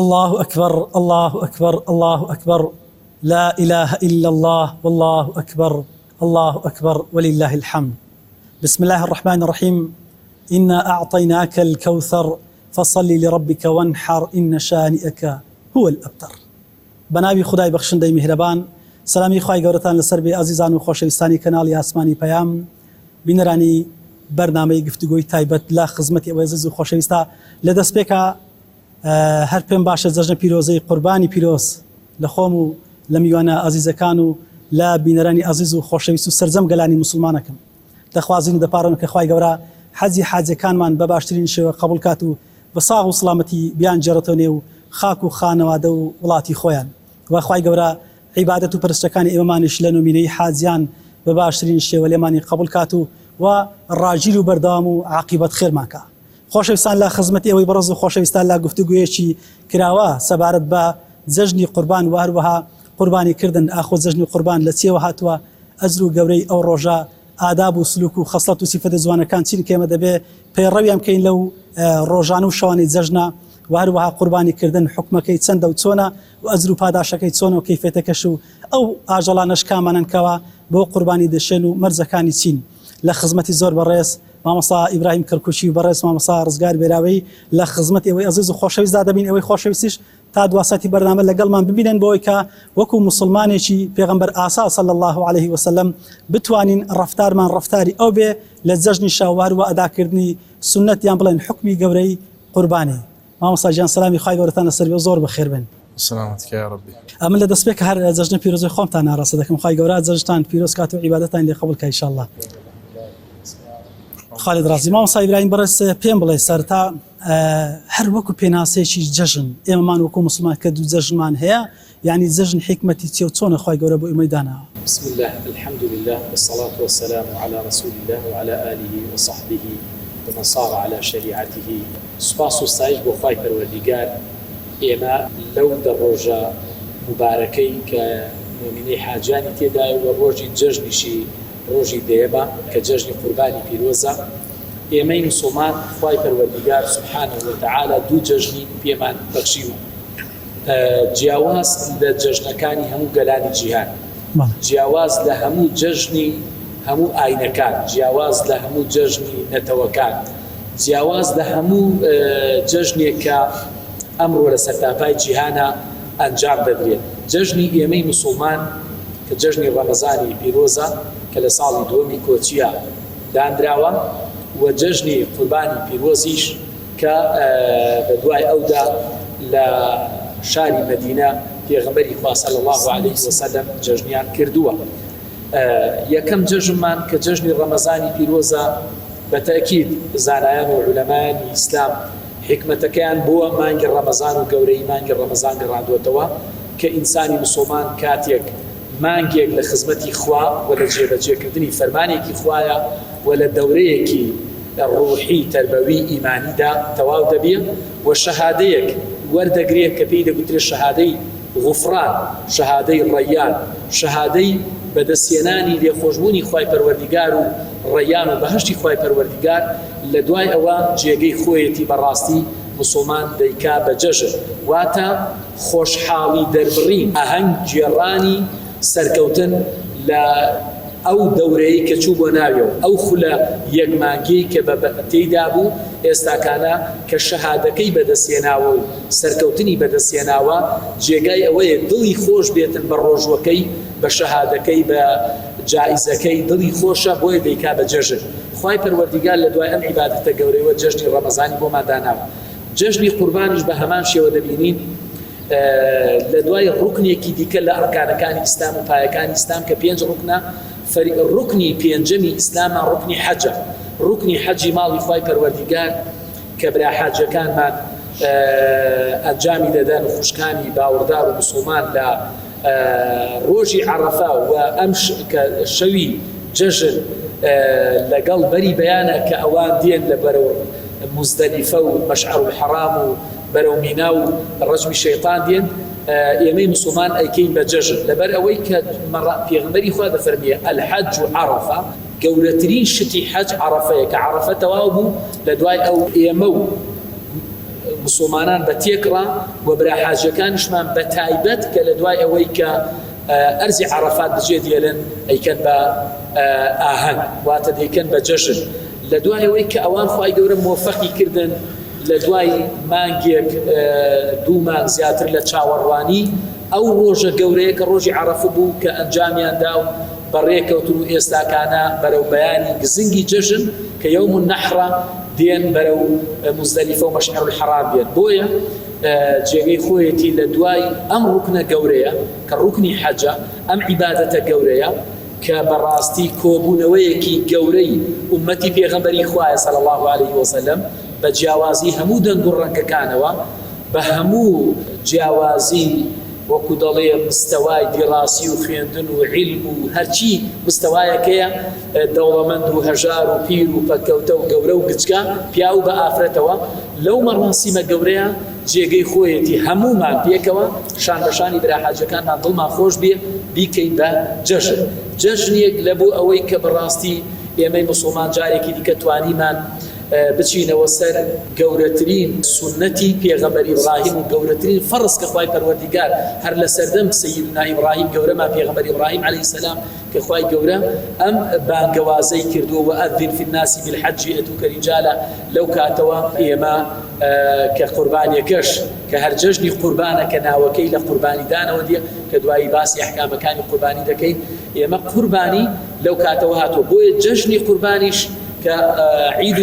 الله أكبر الله أكبر الله أكبر، لا إله إلا الله والله أكبر، الله أكبر ولله الحمد. بسم الله الرحمن الرحيم. إنا أعطيناك الكوثر فصل لربك وانحر إن شانئك هو الأبتر. بنابي خداي بخشندەی میهرەبان، سلامی خوای گەورەتان لەسەر بێ ئازیزان و خۆشەویستانی کەناڵی ئاسمانی پەیام، بینەرانی بەرنامەی گفتوگۆی تایبەت لە خزمەتی ئەوە عزیز و خۆشەویستە. لە دەستپێکە هەر پێم باشە جەژنە پیرۆزەی قوربانی پیرۆز لە خۆم و لە میوانە ئازیزەکان و لە بینەرانی ئازیز و خۆشەویست و سەرجەم گەلانی مسلمانەکەم. دەخوازین و دەپارڕم کە خوای گەورە حەزی حاجەکانمان بە باشترین شێوە قبول کات و بە ساغ و سڵامەتی بیان جێڕێتەوە نێو خاک و خانەوادە و وڵاتی خۆیان. و خوای گەورە عیبادەت و پرستەکانی ئێوەمانش لە نۆمینەی حاجیان بە باشترین شێوە لێمانی قبول کات و ڕاجیل و بەردەوام و عاقیبەت خێرماکە. خۆشەویستان، لە خزمەتی ئەوەی بەڕێز و خۆشەویستان لە گفتوگویەکی کراوە سەبارەت بە جەژنی قوربان و هەروەها قوربانی کردن ئاخۆ جەژنی قوربان لە چێوە هاتووە، ئەجر و گەورەی ئەو ڕۆژە، ئاداب و سلوک و خەسڵەت و سیفەتە جوانەکان چین کێمە دەبێ پەیڕەویان بکەین لەو ڕۆژانە و شەوانی جەژنە، و هەروەها قوربانی کردن حکمەکەی چەندە و چۆنە و ئەجر و پاداشەکەی چۆنە و کەیفێتەکەش و ئەو ئاژەڵانەش کامانەنکەوە بۆ قوربانی دەشێن و مەرجەکانی چین. لە خزمەتی زۆر بەڕێز مامۆستا ئیبراهیم کەرکوچی و بەڕێز مامۆستا ڕزگار بێراوەی لە خزمەت ئێوەی عەزیز و خۆشەویستدا دەبین. ئەوەی خۆشەویستیش تا دواسەتی بەرنامە لەگەڵمان ببینن بۆی کە وەکو مسلمانێکی پێغەمبەر ئاسا صلی الله عليه وسلم بتوانین ڕەفتارمان ڕەفتاری ئەو بێ لە جەژنی شەوار و ئەداکردنی سنەت یان بڵێن حکمی گەورەی قوربانی. مامۆستا گیان سەلامی خوای گەورەتان لەسەر بێ و زۆر بەخێر بن. سلامتك يا ربي. ئەمن لە دەستپێک هەر جەژنە پیرۆزی خۆمتان ناڕاستە دەکەم. خوای گەورە جەژنتان پیرۆز کات و عیبادەتان لێ قبول کە ئینشاءالله. خالد رازی، مامۆستا ئیبراهیم بەڕێز پێم بڵێ سەرتا هەر وەکو پێناسەیەکی جەژن ئێمەمان وەکو مسلمان کە دوو جەژنمان هەیە، یعنی جەژن حکمەتی چێ و چۆنە خوای گەورە بۆ ئێمەی داناوە. بسم الله الحمد لله والصلاة والسلام على رسول الله وعلى آله وصحبه ومن صار على شريعته. سپاس و ستایش بۆ خوای پەروەردیگار، ئێمە لەو دەڕۆژە مبارەکەی کە مؤمنەی حاجانی تێدایە و ڕۆژی جەژنیشی ڕۆژی دێبە کە جەژنی قوربانی پیرۆزە، ئێمەی مسلمان خوای پەروەردیگار سبحانه وتعالى دوو جەژنی پێمان بەخشیوە، جیاواز لە جەژنەکانی هەموو گەلانی جیهان، جیاواز لە هەموو جەژنی هەموو ئاینەکان، جیاواز لە هەموو جەژنی نەتەوەکان، جیاواز لە هەموو جەژنێک کە ئەمڕۆ لە سەرتاپای جیهانە ئەنجام دەدرێت. جەژنی ئێمەی مسلمان کە جەژنی ڕەمەزانی پیرۆزە کە لە ساڵی دووەمی کۆچیە دانراوە، و جەژنی قوربانی پیرۆزیش کە بە دوای ئەودا لە شاری مەدینە پێغەمبەری خوا صلی الله علیه وسلم جەژنیان کردووە. یەکەم جەژنمان کە جەژنی ڕەمەزانی پیرۆزە، بە تەکید زانایان و عولەمایانی ئیسلام حکمەتەکەیان بۆ مانگی ڕەمەزان و گەورەی مانگی ڕەمەزان گەڕاندوێتەوە کە ئینسانی مسلمان کاتێک مانگێک لە خزمەتی خوا و لە جێبەجێکردنی فەرمانێکی خوایە و لە دەورەیەکی ڕوحی تەربەوی ئیمانیدا تەواو دەبێت و شەهادەیەک وەردەگرێت کە پێی دەگوترێت شەهادەی غوفران، شەهادەی ڕەیان، شەهادەی بەدەستێنانی لێخۆشبوونی خوای پەروەردیگار و ڕەیان و بەهەشتی خوای پەروەردیگار. لە دوای ئەوە جێگەی خۆیەتی بەڕاستی مسلمان دەیکا بە جەژن، واتە خۆشحاڵی دەربڕین، ئاهەنگ گێڕانی سەرکەوتن لە ئەو دەورەی کە چوو بۆ ناویەوە، ئەو خولە یەکمانگی کە بە تێیدا بوو ئێستاکانە کە شەهادەکەی بەدەستێناوە و سەرکەوتنی بەدەستێناوە، جێگای ئەوەیە دڵی خۆش بێتن بە ڕۆژوەکەی، بە شەهادەکەی، بە جائزەکەی دڵی خۆشە، بۆیە دەیکا بە جەژن. خوای پەروەردیگار لە دوای ئەم عیبادەتە گەورەیەوە جەژنی ڕەمەزانی بۆمان داناوە. جەژنی قوربانیش بە هەمان شێوە دەبینین لە دوای ڕوکنێکی دیکە لە ئەرکانەکانی ئیسلام و پایەکانی ئیسلام کە 5 ڕوکنە، ڕوکنی پێنجەمی ئیسلامە ڕوکنی حەجە، ڕوکنی حەجی ماڵی خوای پەروەردیگار کە برا حاجەکانمان ئەنجامی دەدەن و خوشکانی باوەڕدار و مسلمان لە ڕۆژی عەرەفە و ئەم شەوی جەژن لەگەڵ بەری بەیانە کە ئەوان دێن لە بەرەو مزدەلیفە و مەشعەر الحەرام و بەرەو مینا و ڕەجمی شەیطان دێن، ئێمەی مسلمان ئەیکەین بە جەژن، لەبەر ئەوەی کە پێغەمبەری خوا دەفەرمێ الحەج و عەرەفە، گەورەترین شتی حەج عەرەفەیە کە عەرەفە تەواو بوو. لە دوای ئەو ئێمە و مسلمانان بەتێکڕا و برا حاجەکانیشمان بەتایبەت کە لە دوای ئەوەی کە ئەرزی عەرەفات بجێ دێڵن ئەیکەن بە ئاهەنگ واتە دەیکەن بە جەژن لە دوای ئەوەی کە ئەوان خوای گەورە موفەقی کردن لە دوای مانگێک 2 مانگ زیاتر لە چاوەڕوانی ئەو ڕۆژە گەورەیە کە ڕۆژی عەرەفە بوو کە ئەنجامیاندا و بەڕێکەوتن و ئێستاکانە بەرەو بەیانی گزنگی جەژن کە یەوم النەحرە دێن بەرەو مزدەلیفە و مەشعر الحەرام دێن بۆیە جێگەی خۆیەتی لە دوای ئەم ڕوکنە گەورەیە کە ڕوکنی حەجە ئەم عیبادەتە گەورەیە کە بەڕاستی کۆبوونەوەیەکی گەورەی ئومەتی پێغەمبەری خوایە صلی الله عليه وسلم بە جیاوازی هەموو دەنگ و ڕەنگەکانەوە بە هەموو جیاوازی وەکو دەڵێ مستەوای دیڕاسی و خوێندن و عیلم و هەرچی مستەوایەکەیە دەوڵەمەند و هەژار و پیر و پەکەوتە و گەورە و گچکە پیا و بە ئافرەتەوە لەو مەڕاسیمە گەورەیە جێگەی خۆیەتی هەمومان پێکەوە شان بەشانی براحاجەکانمان دڵمان خۆش بێ بیکەین بە جەژن جەژنێک لە بۆ ئەوەی کە بەڕاستی ئێمەی مسلمان جارێکی دیکە توانیمان بچینەوە سەر گەورەترین سنەتی پێغەمبەری ئیبراهیم و گەورەترین فەرز کە خوای پەروەردیگار هەر لە سەردەم سەیدنا ئیبراهیم گەورەمان پێغەمبەری ئیبراهیم عەلەیهی سەلام کە خوای گەورە ئەم بانگەوازەی کردووە وەئەذن فی الناس بالحەج یەتوکە ریجالا لەو کاتەوە ئێمە کە قوربانیەکەش کە هەر جەژنی قوربانە کە ناوەکەی لە قوربانیدانەوە دیە کە دوایی باسی ئەحکامەکانی قوربانی دەکەین ئێمە قوربانی لەو کاتەوە هاتووە بۆیە جەژنی قوربانیش کە عید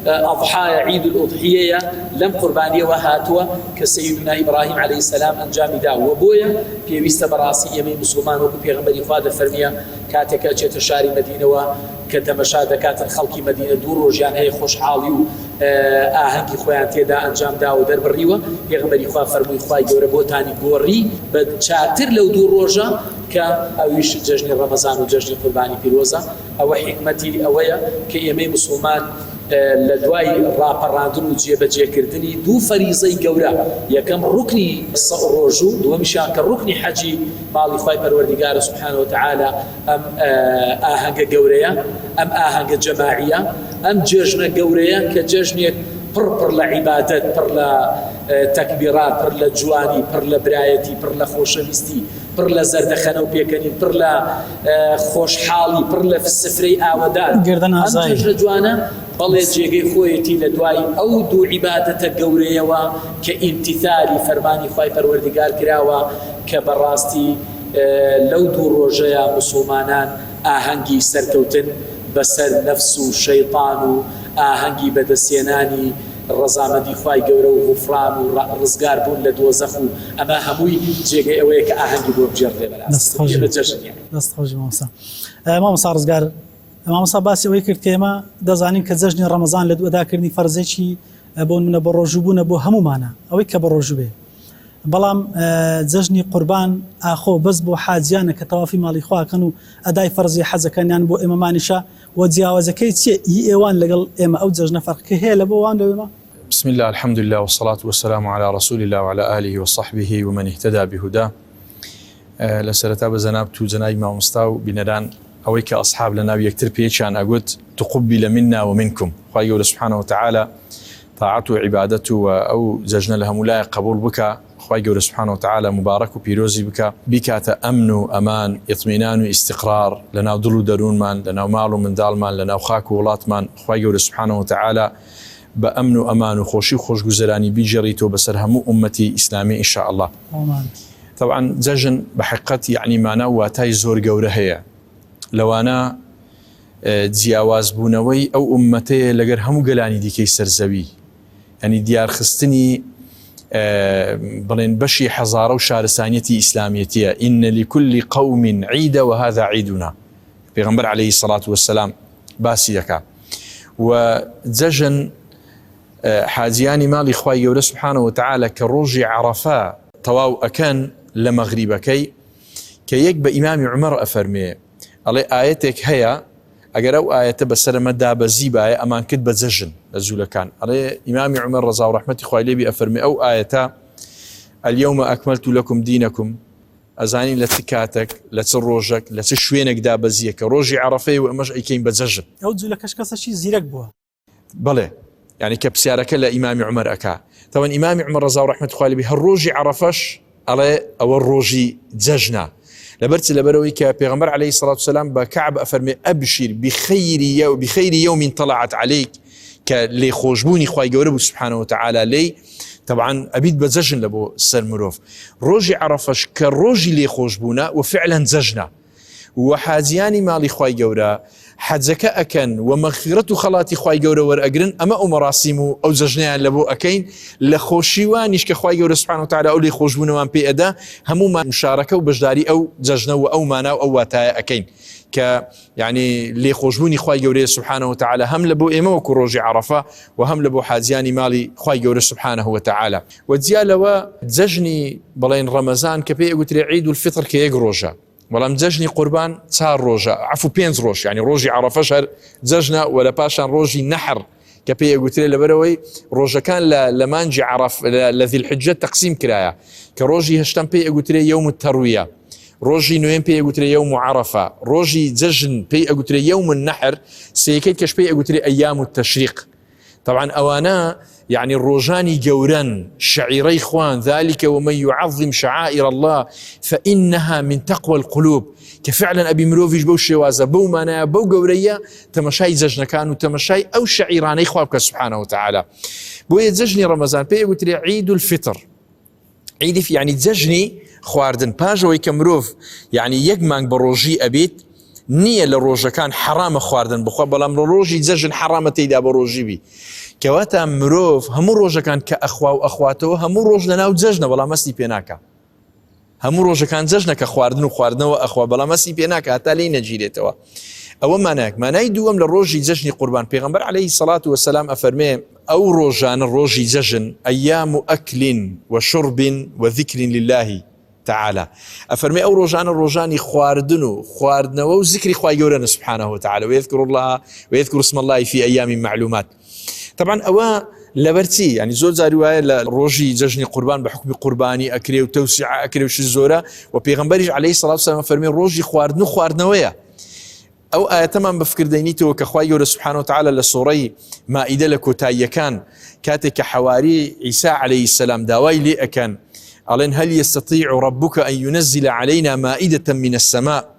الأضحى عید الأضحیە لەم قوربانیەوە هاتووە کە سەیدنا ئیبراهیم عەلەیهی سەلام ئەنجامی داوە بۆیە پێویستە بەڕاستی ئێمەی موسڵمان وەکو پێغەمبەری خوا دەفەرمیە کاتێکە چێتە شاری مەدینەوە کە تەمەشا دەکاتن خەڵکی مەدینە 2 ڕۆژیان هەیە خۆشحاڵی و ئاهەنگی خۆیان تێدا ئەنجام دا و دەربڕیوە پێغەمبەری خوا فەرمووی خوای گەورە بۆتانی گۆڕی بە چاتر لەو 2 ڕۆژە کە ئەویش جەژنی ڕەمەزان و جەژنی قوربانی پیرۆزە ئەوە حکمەتی ئەوەیە کە ئێمەی موسڵمان لە دوای ڕاپەڕاندن و جێبەجێکردنی 2 فەریزەی گەورە یەکەم ڕوکنی ڕۆژوو دووەمیشیان کە ڕوکنی حەجی ماڵی خوای پەروەردیگارە سوبحانه وتعالى ئەم ئاهەنگە گەورەیە ئەم ئاهەنگە جەماعیە ئەم جێژنە گەورەیە کە جێژنێک پڕ لە عیبادەت پڕ لە تەکبیرات پڕ لە جوانی پڕ لە برایەتی پڕ لە خۆشەویستی پڕ لە زەردەخەنە و پێکەنین پڕ لە خۆشحاڵی پڕ لە سفرەی ئاوەدار ئەم جێژنە جوانە بەڵێ جێگەی خۆیەتی لە دوای ئەو 2 عیبادەتە گەورەیەوە کە ئیمتیثالی فەرمانی خوای پەروەردیگار کراوە کە بەڕاستی لەو 2 ڕۆژەیە موسڵمانان ئاهەنگی سەرکەوتن بەسەر نەفس و شەیطان و ئاهەنگی بەدەستێنانی ڕەزامەندی خوای گەورە و غوفران و ڕزگار بوون لە دۆزەخ و ئەمە هەمووی جێگەی ئەوەیە کە ئاهەنگی بۆ بجێڕێ بەڕاستی بە جەژنیە دەستخۆشی مامۆستا ڕزگار مامۆستا باسی ئەوەی کرد کە ئێمە دەزانین کە جەژنی ڕەمەزان لە دووەداکردنی فەرزێکی بۆ منە بە ڕۆژووبوونە بۆ هەمومانە ئەوەی کە بە ڕۆژوو بێ بەڵام جەژنی قوربان ئاخۆ بەس بۆ حاجیانە کە تەوافی ماڵی خواکەن و ئەدای فەرزی حەجەکەنیان بۆ ئێمەمانیشە و جیاوازەکەی چیە ئێوان لەگەڵ ئێمە ئەو جەژنە فەرقی هەیە لە بۆ وان لەوێمە بسم الله الحمد لله والصلاة والسلام على رسول الله وعلى آله وصحبه ومن اهتدى بهداه لسرتا بزناب تو زناي ما مستاو بندان أويك أصحاب لنا بيكتر بيشان أقول تقبل منا ومنكم خير سبحانه وتعالى طاعته وعبادته أو زجنا لها ملاي قبول بك خير سبحانه وتعالى مبارك وبيروزي بك أمن وأمان اطمئنان واستقرار لنا ضلوا درون مان لنا مال من دال مان لنا وخاك ولات مان خير سبحانه وتعالى بأمن وأمان وخوشي وخوش جزراني بيجريتو بسر همو أمتي إسلامي إن شاء الله. أمان. طبعا زجن بحقيقة يعني معناه واتاي زور جورة هي لو أنا جیاواز بوونەوەی ئەو ئومەتەیە لەگەر هەموو گەلانی دیکەی سەرزەوی ینی دیارخستنی بڵێن بەشی حەزارە و شارستانیەتی ئیسلامیەتیە ئین لكل قوم عیدە وهذا عیدنا پێغەمبەر عەلەیهی الصلاة والسلام باسی دەکات و جەژن حاجیانی ماڵی خوای گەورە سبحانه وتعالى کە ڕۆژی عەرەفە تەواو ئەکەن لە مەغریبەکەی کە یەک بە ئیمامی عومەر ئەفەرمێ ئەڵێ ئاەتێک هەیە ئەگەر ئەو ئاەتە بەسەرمە دابەزی باە ئەمان کرد بە جەژن لە جوولەکان ئەڵێ ئیمامی عومەر ڕەزا و ڕەحمەتی خوای لێبی ئەفەرمێ ئەو ئاەتە اليوم أكملت لكم دينكم ئەزانین لە چ کاتێک لە چ ڕۆژێک لە چ شوێنێک دابەزیە کە ڕۆژی عەرەفەی و ئەمەش ئەیکەین بە جەژن ئەو جوولەکەش کەسەشی زیرەک بووە بەڵێ يعني كبسيارك لإمام عمر أكا طبعا إمام عمر رضا ورحمة الله به هالروجي عرفش على أو الروجي ججنا لبرت لبروي كبيغمبر عليه الصلاة والسلام بكعب أفرمي أبشر بخير يوم طلعت عليك كلي خوشبوني خواي جورب سبحانه وتعالى لي طبعا أبيد بزجن لبو السلمروف روجي عرفش كالروجي لي خوشبونا وفعلا زجنا وحازياني مالي خواي جورا حزك أكن ومغفرة خلاتي خواي جورا ورأجرن أما مراسمو أو زجنان لبو أكين لخوشيوانيش كخواي جورا سبحانه وتعالى أو لي خوشبونا وان بي أدا همو ما مشاركة وبجداري أو زجنا أو مانا أو واتايا أكين يعني لي خوشبوني خواي جوري سبحانه وتعالى هم لبو إيما وكروجي عرفة وهم لبو حازياني مالي خواي جوري سبحانه وتعالى وزيالة وزجني بلين رمضان كبي قلت لي عيد الفطر كي يقروجا ولم زجني قربان صار روجا عفو بينز روج يعني روجي عرفة شهر زجنا ولا باشان روجي نحر كبي قلت لي لبروي روجا كان لمانجي عرف الذي الحجة تقسيم كرايا كروجي هشتم بي قلت لي يوم التروية روجي نوين بي قلت لي يوم عرفة روجي زجن بي قلت لي يوم النحر سيكيت كش بي قلت لي أيام التشريق طبعا أوانا يعني الروجاني جوران شعيري إخوان ذلك ومن يعظم شعائر الله فإنها من تقوى القلوب كفعلا أبي مروفيش بو شوازة بو مانا بو جورية تمشاي زجنا كانوا تمشاي أو شعيراني إخوانك سبحانه وتعالى بو يتزجني رمضان بي قلت لي عيد الفطر عيدي في يعني تزجني خواردن باجوي كمروف يعني يجمع بروجي أبيت نية للروجة كان حرام خواردن بخوا بلام روجي تزجن حرام تيدا بروجي بي كواتا مروف همو روجة كان كأخوا وأخواته همو روج لنا وتزجنا بلا مسي بيناكا همو روجة كان زجنا كخواردن وخواردنا وأخوا بلا مسي بيناكا حتى لين جيريتوا أو ماناك ما نايدوم للروجي تزجني قربان بيغمبر عليه الصلاة والسلام أفرمي أو روجان الروجي زجن أيام أكل وشرب وذكر لله تعالى أفرمي أو روجان الروجاني خواردنا وذكر خواي جورنا سبحانه وتعالى ويذكر الله ويذكر اسم الله في أيام معلومات طبعا أوا لبرتي يعني زور زاري رواية لروجي زجني قربان بحكم قرباني أكري وتوسع أكري وشزورة وبيغمبرج عليه الصلاة والسلام أفرمي روجي خواردنا ويا أو تمام بفكر دينيته كخواي جورنا سبحانه وتعالى لصوري مائدة لكوتاية كان كاتك حواري عيسى عليه السلام داوي لي أكان قال هل يستطيع ربك أن ينزل علينا مائدة من السماء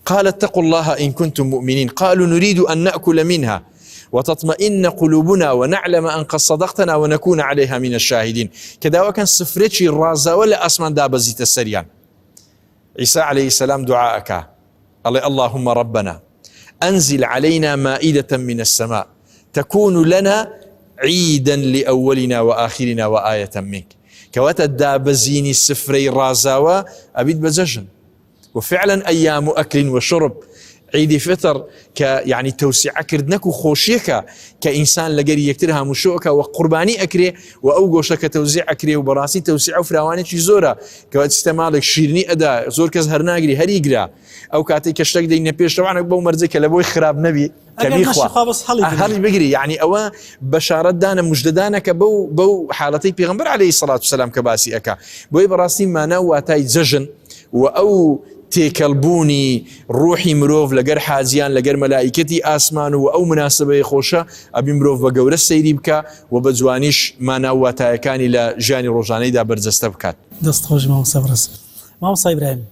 قال اتقوا الله إن كنتم مؤمنين قالوا نريد أن نأكل منها وتطمئن قلوبنا ونعلم أن قد صدقتنا ونكون عليها من الشاهدين كذا وكان صفرتشي الرازة ولا أسمان دابزيت السريان عيسى عليه السلام دعاءك قال اللهم ربنا أنزل علينا مائدة من السماء تكون لنا عيدا لأولنا وآخرنا وآية منك كواتا دابزيني السفري الرازاوة أبيد بزجن وفعلا أيام أكل وشرب عيد فطر يعني توسع كردنك وخوشيك كإنسان لقري يكترها مشوك وقرباني أكري وأوجوشك توزيع أكري وبراسي توسع وفراواني زورا كوات استعمالك شيرني أدا زور كزهر ناقري هريقرا أو كاتي كشتك دي نبيش طبعا بو مرزك لبوي خراب نبي كميخوا هل بقري يعني أوا بشارت دانا مجددانك بو حالتي بيغمبر عليه الصلاة والسلام كباسي أكا بوي براسي ما نواتاي زجن وأو تيكلبوني روحي مروف لقر حازيان لقر ملائكتي آسمان وأو مناسبة خوشة أبي مروف بقور السيري بكا وبزوانيش ما نواتاي كاني لجاني روجاني دا برزست بكات دست خوش ماموسا برس ماموسا إبراهيم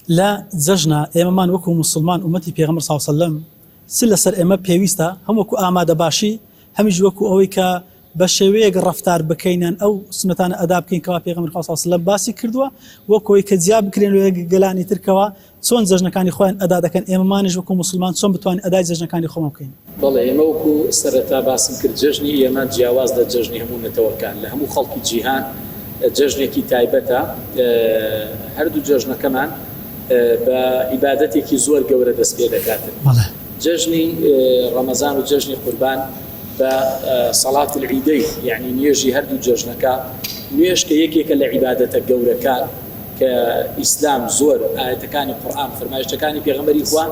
لا زجنا إمامان وكو مسلمان أمتي بيغمبر صلى الله عليه وسلم سلة سر إما بيويستا هم وكو آمادة باشي هميج وكو أويكا بشويق الرفتار بكينان أو سنتان أداب كين كوا بيغمبر صلى الله عليه وسلم باسي كردوا وكو كزياب كرين ويقلاني تركوا سون زجنا كان إخوان أدادا كان إمامانج وكو مسلمان سون بتواني أداي زجنا كان إخوان ممكن والله إما وكو سرتا باسم كرد ججني إما جياواز دا ججني همون نتوكان لهمو خلق جيهان ججني كي تايبتا هردو ججنا كمان بإبادتك زور قورة دسبية دكاتر ججني رمضان وججني قربان بصلاة العيدين يعني نيجي هردو ججنكا نيش كيكيك لعبادة قورة كان كإسلام زور آياتكاني قرآن فرمايشتكاني بيغمري إخوان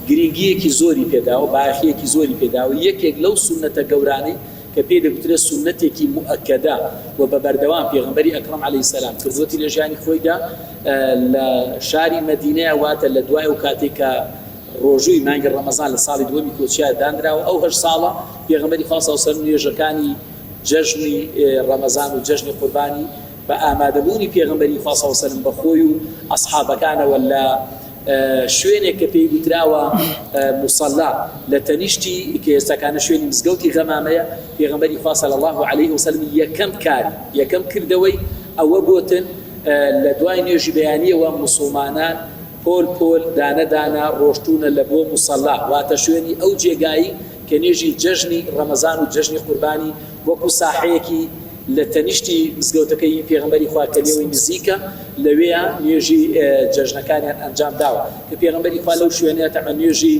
قرينجيكي زوري بيداو باخيكي زوري بيداو يكيك لو سنة قوراني كبيدة قلت له سنتك مؤكدة وببردوان بيغمبري أكرم عليه السلام كردوتي لجاني خويدا لشاري مدينة واتا لدواء وكاتيكا ڕۆژووی مانگی ڕەمەزان لە ساڵی دووەمی کۆچیە دانراوە ئەو 8 ساڵە پێغەمبەری خوا صلی الله علیه و سلم نوێژەکانی جەژنی ڕەمەزان و جەژنی قوربانی بە ئامادەبوونی پێغەمبەری خوا صلی الله علیه و سلم بەخۆی و ئەصحابەکانەوە لە شوێنێک کە پێی گوتراوە موسەلا لە تەنیشتی کە ئێستاکانە شوێنی مزگەوتی غەمامەیە پێغەمبەری خوا صلی الله علیه و سلم یەکەم کردەوەی ئەوە بۆتن لە دوای نوێژی بەیانیەوە موسڵمانان پۆل دانە ڕۆشتونە لە بۆ موسەلا واتە شوێنی ئەو جێگایی کە نوێژی جەژنی ڕەمەزان و جەژنی قوربانی وەکو ساحەیەکی لە تەنیشتی مزگەوتەکەی پێغەمبەری خوا کە لێوەی نزیکە لەوەیە نوێژی جەژنەکانیان ئەنجام داوە کە پێغەمبەری خوا لەو شوێنەیە تەمەن نوێژی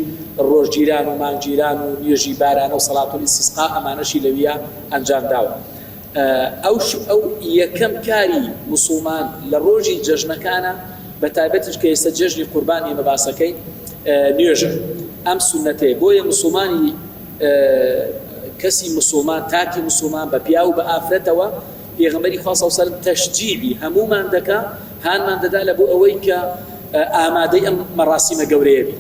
ڕۆژگیران و مانگگیران و نوێژی بارانە و سەڵات الاستسقا ئەمانەشی لەوەیە ئەنجام داوە. ئەو یەکەم کاری موسڵمان لە ڕۆژی جەژنەکانە بە تایبەتش کە ئێستا جەژنی قوربانی مەباسەکەی نوێژە ئەم سونەتەیە بۆیە موسڵمانی کەسی مسلمان تاکی مسلمان بە پیا و بە ئافرەتەوە پێغەمبەری خوا صلی الله علیه و سلم تەشجیعی هەمومان دەکا هانمان دەدا لە بۆ ئەوەی کە ئامادەی ئەم مەراسیمە گەورەیە بی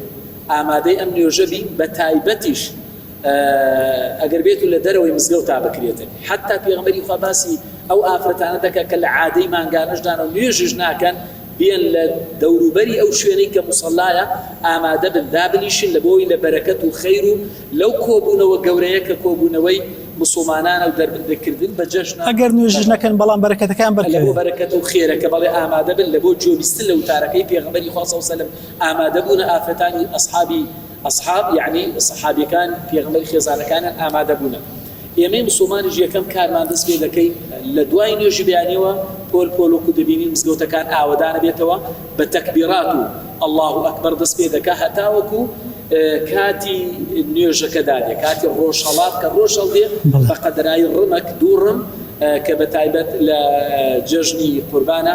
ئامادەی ئەم نوێژە بی بە تایبەتیش ئەگەر بێت و لە دەرەوەی مزگەوتا بکرێتن حتا پێغەمبەری خوا باسی ئەو ئافرەتانە دەکا کە لە عادەی مانگانەشدان و نوێژش ناکەن بێن لە دەوروبەری ئەو شوێنەی کە موسەلایە ئامادە بن دابنیشن لە بۆی لە بەرەکەت و خەیر و لەو کۆبوونەوە گەورەیە کە کۆبوونەوەی مسلمانانە و دەربندەکردن بە جەژن ئەگەر نوێژش نەکەن بەڵام بەرەکەتەکان لە بۆ بەرەکەت و خێرەکە بەڵێ ئامادە بن لە بۆ جۆبیستن لە وتارەکەی پێغەمبەری خوا صلی الله علیه و سلم ئامادە بوون ئافرەتانی ئەصحاب یعنی سەحابیەکان پێغەمبەری خێزانەکانیان ئامادە بوون. ئێمەی مسلمانیش یەکەم کارمان دەست پێ دەکەی لە دوای نوێژی بەیانیەوە پۆل وەکو دەبینین مزگەوتەکان ئاوەدانە بێتەوە بە تەکبیرات و الله ئەکبەر دەست پێ دەکا هەتا وەکو کاتی نوێژەکە دادێ کاتی ڕۆژهەڵات کە ڕۆژهەڵ دێ بە قەدرایی ڕمەک دوو ڕم کە بە تایبەت لە جەژنی قوربانە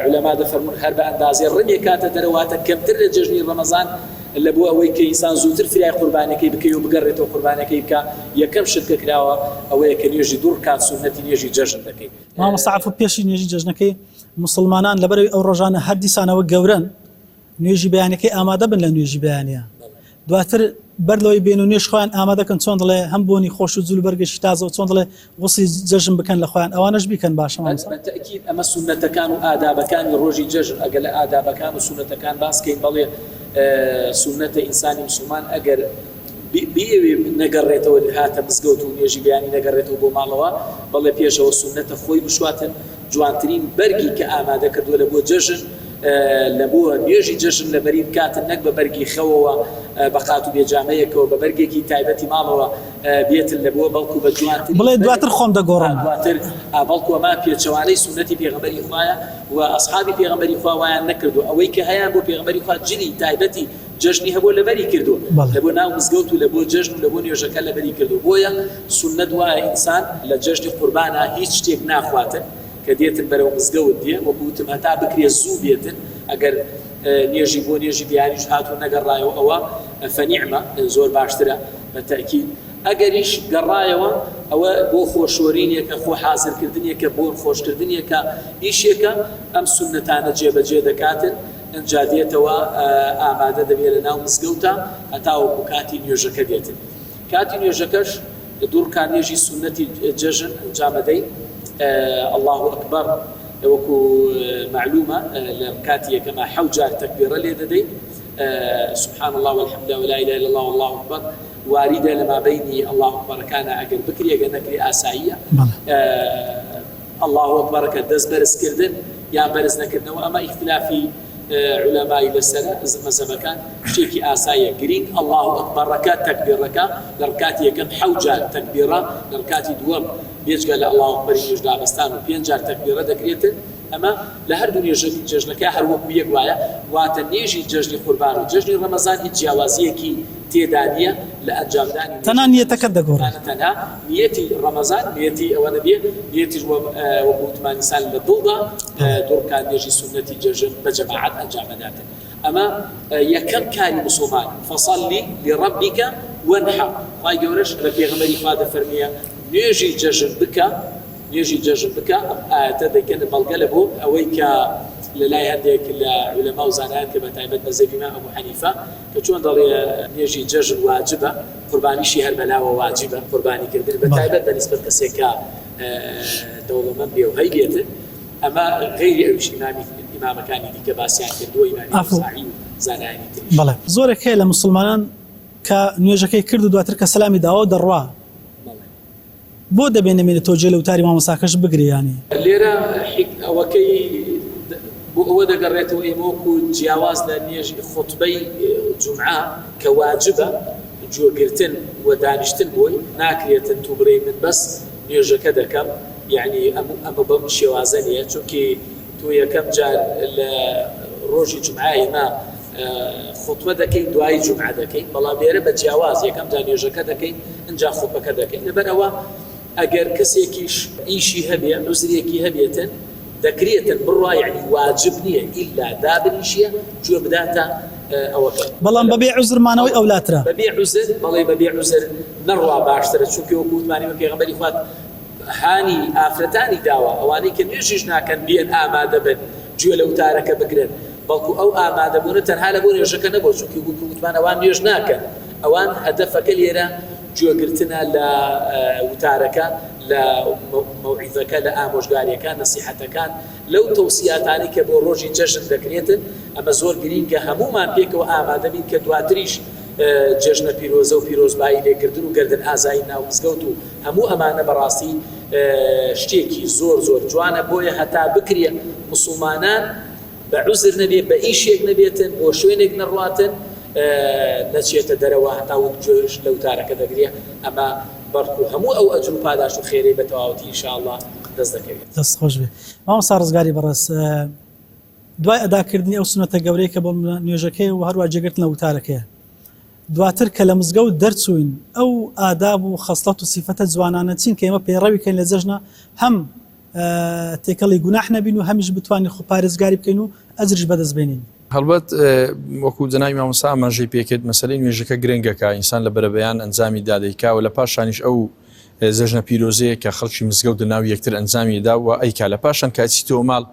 عولەما دەفەرمون هەر بە ئەندازێ ڕمێ کاتە دەرەواتە کەمتر لە جەژنی ڕەمەزان لە بۆ ئەوەی کە ئینسان زووتر فریای قوربانەکەی بکەی و بگەڕێتەوە قوربانەکەی بکە یەکەم شتکە کراوە ئەوەیە کە نوێژی دوور کات سونەتی نوێژی جەژن دەکەی. مامۆستا عەفو پێشی نوێژی جەژنەکەی مسلمانان لەبەرەوەی ئەو ڕۆژانە هەر دیسانەوە گەورەن نوێژی بەیانەکەی ئامادە بن لە نوێژی بەیانیە دواتر بەرلەوەی بێن و نوێژ خۆیان ئامادەکەن چۆن دڵێ هەم بۆنی خۆش و جوول بەرگەشی تازەوە چۆن دڵێ وەسی جەژن بکەن لە خۆیان ئەوانەش بیکەن باشە بەتەکید ئەمە سونەتەکان و ئادابەکانی ڕۆژی جەژن ئەگەر لە ئادابەکان و سونەتەکان باسکەین بەڵێ سونەتە ئینسانی مسلمان ئەگەر بێوێ نەگەڕێتەوە هاتە مزگەوت و نوێژی بەیانی نەگەڕێتەوە بۆ ماڵەوە بەڵێ پێشەوە سونەتە خۆی بشواتن جوانترین بەرگی کە ئامادە کردووە لە بۆ جەژن لە بۆ نوێژی جەژن لە بەری بکاتن نەک بە بەرگی خەوەوە بەقات و بێجامەیەکەوە بە بەرگێکی تایبەتی ماڵەوە بێتن لە بۆ بەڵکو بە جوانتر بڵێ دواتر خۆم دەگۆڕم دواتر بەڵکو ئەمە پێچەوانەی سونەتی پێغەمبەری خوایە و ئەصحابی پێغەمبەری خوا وایان نەکردو ئەوەی کە هەیان بۆ پێغەمبەری خوا جلی تایبەتی جەژنی هەبوو لەبەری کردو لە بۆ ناو مزگەوت و لە بۆ جەژن و لە بۆ نوێژەکە لەبەری کردو بۆیە سونەت وایە ئینسان لە جەژنی قوربانە هیچ شتێک ناخواتن کە دێتن بەرەو مزگەوت دێ وەکو وتم هەتا بکرێ زوو بێتن ئەگەر نێژی بۆ نێژی بیانیش هاتوو نەگەڕایەوە ئەوە فەنیعمە زۆر باشترە بە تەئکید ئەگەریش گەڕایەوە ئەوە بۆ خۆشوەرینێکە خۆ حازرکردنیەکە بۆ خۆشکردنیەکە ئیشێکە ئەم سونەتانە جێبەجێ دەکاتن ئەنجا دێتەوە ئامادە دەبێت لە ناو مزگەوتە هەتا وەکو کاتی نوێژەکە دێتن کاتی نوێژەکەش دوورکان نوێژی سونەتی جەژن ئەنجامەدەی الله ئەکبەر وەکو معلومە لە کاتی یەکەمە 7 جار تەکبیرە لێ دەدەین سبحان الله والحمد لله ولا اله الا الله والله اكبر واردة لما بيني الله اكبر كان اجر بكري اجر نكري اسائيه الله اكبر كدز برز كردن يا برز نكردن واما اختلافي علماء للسنه مذهب كان شيكي اسايه جرين الله اكبر ركعت تكبير ركعه ركعت يكن حوجه تكبيره ركعت دوم بيجقال الله اكبر يجدا بستان بينجار تكبيره دكريت اما لهر دنيا جژنەکە هەر وەکو یەک وایە واتە نێژی جەژنی قوربان و جەژنی ڕەمەزان هیچ جیاوازیەکی تێدا نییە لە ئەنجامدانی تەنها نیەتەکە دەگۆڕێت تەنها نیەتی ڕەمەزان نیەتی ئەوە نەبێ نیەتیش وەکو وتمان ئینسان لە دڵدا دوورکان نێژی سونەتی جەژن بە جەماعەت ئەنجامەداتن ئەمە یەکەم کاری موسڵمان فەصەلی لڕەبیک وەنحەر خوای گەورەش لە پێغەمبەری خوا دەفەرمێ نوێژی جەژن بکە نوێژی جەژن بکە ئاەتە دەکەن بەڵگە لە بۆ ئەوەی کە لەلای هەندێک لە علەما و زانایان کە بەتایبەت مەذهەبی ئیمام ئەبوو حەنیفە کە چۆن دەڵێ نوێژی جەژن واجبە، قوربانیشی هەر بەلاوە واجبە، قوربانیکردن بەتایبەت بەنسبەت کەسێک کە دەوڵەمەند بێ و هەی بێتن. ئەمە غەیری ئەویش ئیمامەکانی دیکە باسییان کردووە، ئیمامی ئەوزاعی و زانایانی تریش. بەڵێ زۆرێک هەیە لە مسلمانان کە نوێژەکەی کرد و دواتر کە سەلامی داوە دەڕوا، بۆ دەبێنێت تۆ جێ لە وتاری مامۆساکەش بگریانی لێرە ئەوەکەی بۆ ئەوە دەگەڕێتەوە ئێمەوەکو جیاواز لە نوێژی خوتبەی جومعە کە واجبە جۆگرتن و دانیشتن بۆی ناکرێتن تو بڕێ من بەس نوێژەکە دەکەم، یعنی ئەمە بەم شێوازە نیە، چونکی تۆ یەکەم جار لە ڕۆژی جومعە ئێمە خوتبە دەکەین دوای جومعە دەکەین، بەڵام لێرە بە جیاواز یەکەم جار نوێژەکە دەکەین ئەنجا خوتبەکە دەکەین. لەبەرەوە ئەگەر کەسێکیش ئیشی هەبێ عوزرێکی هەبێتن دەکرێتن بڕوا، یعنی واجب نییە ئیلا دابنیشیە گوێ بداتە ئەوەکە، بەڵام بەبێ عوزرمانەوەی ئەولاترە بەبێ عوزر، بەڵێ بەبێ عوزر نەڕوا باشترە، چونکە وەکو وتمانیوە پێغەمبەری خوات هانی ئافرەتانی داوە ئەوانەی کە نوێژیش ناکەن بێن ئامادە بن گوێ لە وتارەکە بگرن، بەڵکو ئەو ئامادەبوونە تەنها لە بۆ نوێژەکە نەبوو، چونکە وەکو وتمان ئەوان نوێژ ناکەن، ئەوان هەدەفەکە لێرە گوێگرتنە لە وتارەکە، لە مەوعیزەکە، لە ئامۆژگاریەکان، نەسیحەتەکان، لەو تەوسیاتانی کە بۆ ڕۆژی جەژن دەکرێتن. ئەمە زۆر گرینگە هەمومان پێکەوە ئامادە بین کە دواتریش جەژنە پیرۆزە و پیرۆزبایی لێکردن و گردن ئازایی ناو مزگەوت و هەموو ئەمانە بەڕاستی شتێکی زۆر زۆر جوانە، بۆیە هەتا بکرێ مسلمانان بە عوزر نەبێ، بە ئیشێک نەبێتن، بۆ شوێنێک نەڕواتن، نەچێتە دەرەوە هەتا جۆش لە وتارەکە دەگرێ. ئەمە بەڕکو هەموو ئەو ئەجر و پاداش و خێرەی بە تەواوەتی ئینشاءالله دەست دەکەوێت. دەست خۆش بێ. مامۆستا ڕزگاری بەڕێز، دوای ئەداکردنی ئەو سونەتە گەورەی کە بۆ نوێژەکەی و هەروە جێگرتن لە وتارەکەیە، دواتر کە لە مزگەوت دەرچوین ئەو ئاداب و خەسڵەت و سیفەتە جوانانە چین کە ئێمە پەیڕەویکەین لە جەژنە، هەم تێکەڵی گوناح نەبین و هەمیش بتوانین خۆ پارێزگاری بکەین و ئەجرش بەدەست بێنین. هەڵبەت وەکو جەنابی مامۆستا ئاماژەی پێکرد مەسەلەی نوێژەکە گرنگەکە ئینسان لە بەرەبەیان ئەنجامی دادەیکا و لە پاشانیش ئەو زەژنە پیرۆزەیە کە خەڵکی مزگەوت ناو یەکتر ئەنجامیدا و ئەیکا لە پاشان کاچیتەوە ماڵ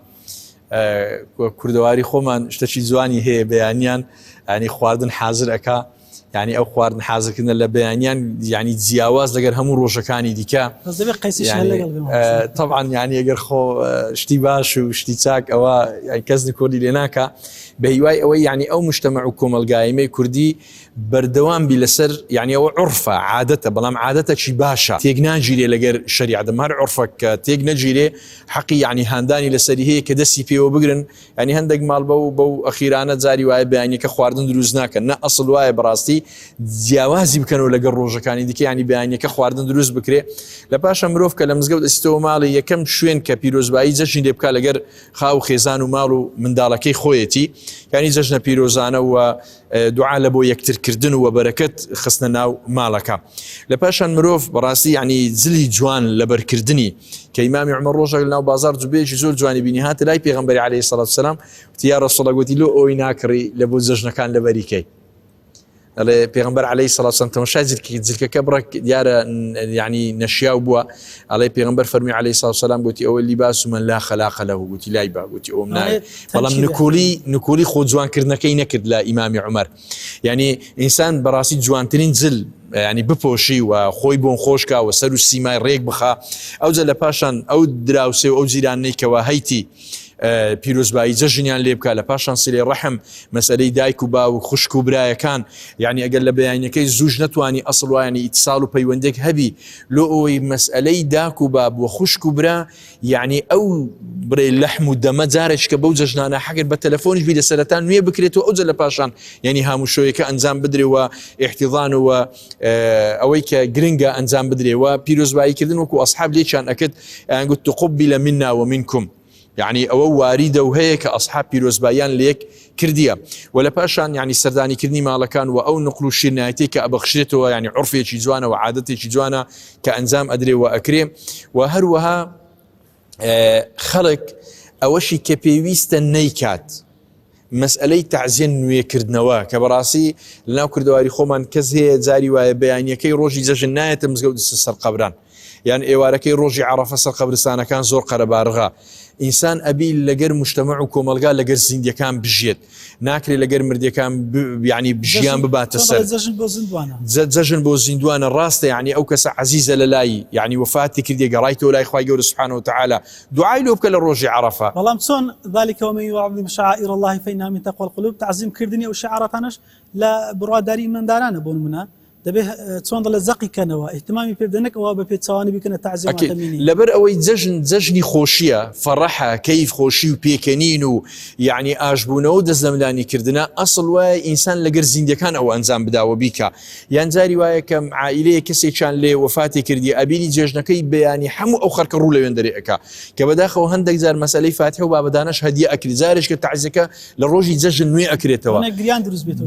کوردەواری خۆمان شتێکی جوانی هەیە بەیانیان، ینی خواردن حازر ئەکا، ینی ئەو خواردن حازرکردن لە بەیانیان ینی جیاواز لەگەر هەموو ڕۆژەکانی دیکە طبعا ینی ئەگەر خۆ شتی باش و شتی چاک ئەوە کەس کوردی لێ ناکە بە هیوای ئەوەی ینی ئەو مجتەمع و کۆمەلگایمەی کوردی بەردەوام بی لەسەر ینی ئەوە عورفە عادەتە، بەڵام عادەتەکی باشە تێک ناگیرێ لەگەر شەریعەت، هەر عورفە کە تێک نەگیرێ حەقی ینی هاندانی لەسەری هەیە کە دەستی پێوە بگرن، ینی هەندێک ماڵ بەو ئەخیرانە جاری وایە بەیانیەکە خواردن دروست ناکەن، نە ئەسڵ وایە بەڕاستی جیاوازی بکەنەوە لەگەر ڕۆژەکانی دیکە، ینی بەیانیەکە خواردن دروست بکرێ. لە پاشە مرۆڤ کە لە مزگەوت دەچێتەوە ماڵی یەکەم شوێن کە پیرۆزبایی جەژنی لێ بکات لەگەر خاو خێزان و ماڵ و منداڵەکەی خۆیەتی، ینی جەژنە پیرۆزانە و دوعا لە بۆ یەکترکردن و بەرەکەت خستنە ناو ماڵەکە. لە پاشان مرۆڤ بەڕاستی ینی جلی جوان لە بەرکردنی کە ئیمامی عومەر ڕۆژێک لەناو بازار جوبەیەکی زۆر جوانی بینی هاتە لای پێغەمبەری عەلەیهی سەڵات وسەلام، وتی یا ڕەسوڵ گوتی لۆ ئەوەی ناکڕی لە بۆ جەژنەکان لە بەریکەی. ئەڵێ پێغەمبەر عەلەیهی سەڵات وسەلام تەماشای جلکەکە بڕە دیارە ینی نەشیاو بووە، ئەڵێ پێغەمبەر فەرمی عەلەیهی سەڵات وسەلام گوتی ئەوە لیباس من لا خەلاق لەه، گوتی لای با، گوتی ئەوم نایە، بەڵام نکولی خۆ جوانکردنەکەی نەکرد لە ئیمامی عومەر. ینی ئینسان بەڕاستی جوانترین جل ینی بپۆشی و خۆی بۆن خۆشکا و سەر و سیمای ڕێک بخا، ئەوجە لە پاشان ئەو دراوسێ و ئەو جیرانەی کەوا هەیتی پیرۆزبایی جەژنیان لێ بکە، لە پاشان سلێ ڕەحم مەسەلەی دایک و باو خوشک و برایەکان، یعنی ئەگەر لە بەیانیەکەی زوج نەتوانی ئەسڵ وایانی ئیتساڵ و پەیوەندێک هەبی لۆ ئەوەی مەسئلەی داک و باب و خوشک و برا، یعنی ئەو بڕێ لەحم و دەمە جارێک کە بەو جەژنانە حەگەر بە تەلەفۆنیش بی لەسەرەتا نوێ بکرێتەوە، ئەوجە لە پاشان یعنی هاموشۆیەکە ئەنجام بدرێەوە، احتیضان و ئەوەی کە گرنگە ئەنجام بدرێەوە. پیرۆزباییکردن وەکو ئەسحاب لێکیان ئەکرد، یانگوت تقبل منا ومنکم، یعنی ئەوە واریدە و هەیە کە ئەسحاب پیرۆزباییان لێک کردیە. و لە پاشان یعنی سەردانیکردنی ماڵەکان و ئەو نقل و شیرنایەتی کە ئەبەخشێتەوە، یعنی عورفێکی جوانە و عادەتێکی جوانە کە ئەنجام ئەدرێ و ئەکرێ. و هەروەها خەڵک ئەوەشی کە پێویستە نەیکات، مەسئلەی تەعزیە نوێکردنەوە کە بەڕاستی لەناو کردەواری خۆمان کەس هەیە جاری وایە بەیانیەکەی ڕۆژی جەژن نایەتە مزگەوت سەر قەبران، یان ئێوارەکەی ڕۆژی عەرەفە سەر قەبرستانەکان زۆر قەرەبارغا، ئینسان ئەبی لەگەر مجتەمع و کۆمەلگا لەگەر زیندیەکان بژێت ناکرێت لەگەر مردیەکان یعنی ژیان بباتە سەر جەژن بۆ زیندوانە ڕاستە یعنی ئەو کەسە عەزیزە لە لای یعنی وفاتی کردی گەڕایتەوە لای خوای گەورە سبحانه وتعالى دوعای لێ بکە لە ڕۆژی عەرەفە بەڵام چۆن ذلك ومن يعظم شعائر الله فإنها من تقوى القلوب تعظیم کردنی ئەو شعاراتانەش لە بڕواداری مندارانە بۆ نمونە دەبێ چۆن دەڵێ زەقیکەنەوە ئیهتمامی پێ بدەنێک ئەوە بە پێچەوانی بکەنە تعزیمات تەمینی لەبەر ئەوەی جەژنی خۆشیە فەڕەحە کەیف خۆشی و پێکەنین و یعنی ئاشبوونەوە دەست لە ملانیکردنە ئەسڵ وایە ئینسان لەگەر زیندەکان ئەو ئەنجام بداوە بیکە یان جاری وایە کەم عائیلەیە کەسێکیان لێ وفاتی کردی ئەبینی جێژنەکەی بەیانی هەموو ئەو خەرکە ڕوو لەوێن دەرێکە کە بەداخەوە هەندێک جار مەسەلەی فاتحە و بابەدانەش هەدیە ئەکرێت جارێک کە تعزیەکە لە ڕۆژی جەژن نوێ ئەکرێتەوە